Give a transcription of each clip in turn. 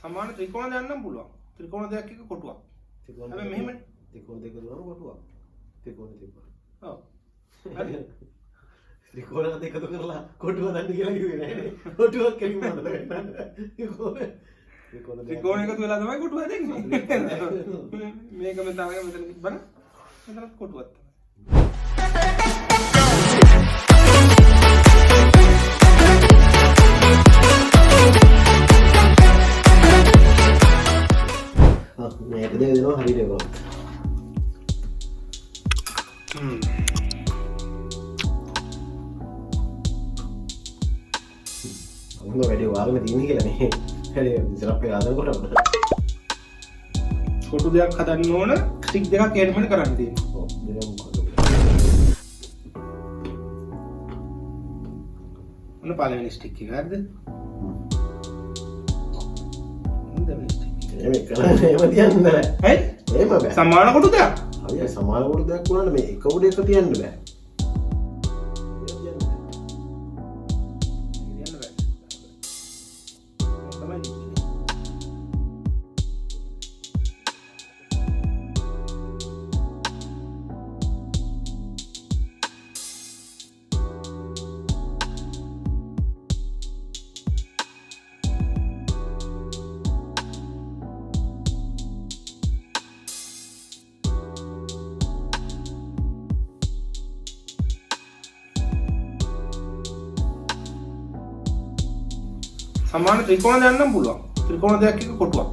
සමාන ත්‍රිකෝණ දෙන්නම් පුළුවන්. ත්‍රිකෝණ දෙකක් එක කොටුවක්. හැබැයි මෙහෙම ත්‍රිකෝණ දෙක දුරම කොටුවක්. ත්‍රිකෝණ දෙක. ඔව්. හරි. ත්‍රිකෝණ දෙක එකතු කරලා කොටුව දාන්න කියලා කිව්වේ නෑනේ. කොටුවක් කෙලින්ම හදලා ගන්න. ත්‍රිකෝණ එකතු වෙලා තමයි කොටුව හදන්නේ. මේකම තමයි මෙතන බලන්න. මෙතන කොටුවක් තමයි. මේක දෙනවා හරියට ඒක. අන්න වැඩි වාරම තියෙන්නේ කියලා නේ. හරි ඉස්සරහ එක හදනකොට කොටු දෙකක් හදන්න ඕන ස්ටික් දෙකක් එඩ්මන්ට් කරන්න තියෙනවා. ඔව් දෙනවා මොකද. ඔන්න පළවෙනි ස්ටික් එක හරිද? දෙවෙනි ස්ටික්. මේක කරන්නේ එහෙම තියන්න බෑ. හරි? එහෙම බෑ. සමාන කොටු දෙකක්. හරිය සමාන කොටු දෙකක් වුණාට මේ එක උඩ එක තියන්න බෑ. සමාන ත්‍රිකෝණ දෙන්නම් පුළුවන්. ත්‍රිකෝණ දෙකක් එක කොටුවක්.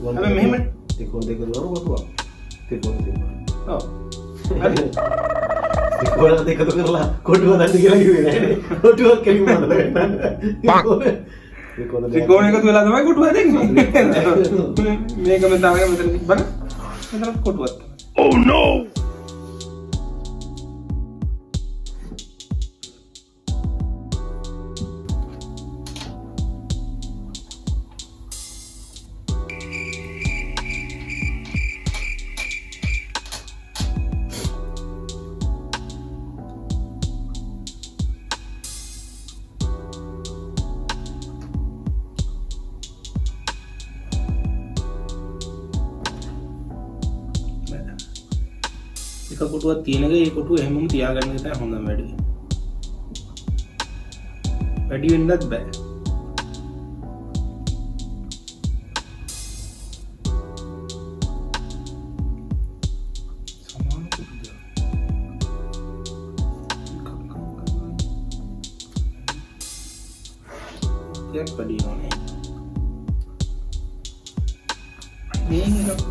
හැබැයි මෙහෙම ත්‍රිකෝණ දෙක දුරම කොටුවක්. ත්‍රිකෝණ දෙක. ඔව්. හරි. ත්‍රිකෝණ දෙක එකතු කරලා කොටුව දාන්න කියලා කිව්වේ නෑනේ. කොටුවක් කෙලින්ම හදලා ගන්න. ත්‍රිකෝණ එකතු වෙලා තමයි කොටුව හදන්නේ. මේකම තමයි මෙතන බලන්න. මෙතන කොටුවක් තමයි. Oh no. එක කොටුවක් තියෙනක ඒ කොටුව එහෙමම තියාගන්න එක තමයි හොඳම වැඩේ. වැඩි වෙන්නත් බෑ. සමාන කොටු දෙක. යක් වැඩි නෝනේ. මේ එකක්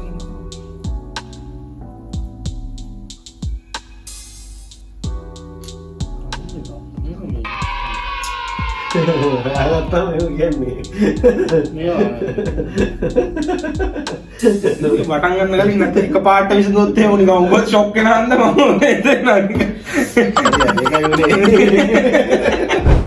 ආගත්තාම ඒක කියන්නේ. පටන් ගන්න කලින් නැත්නම් එකපාරට විසඳුවොත් එහෙම නිකන් උඹ ෂොක් වෙනා හන්ද මම එතන. ඒකයි උනේ.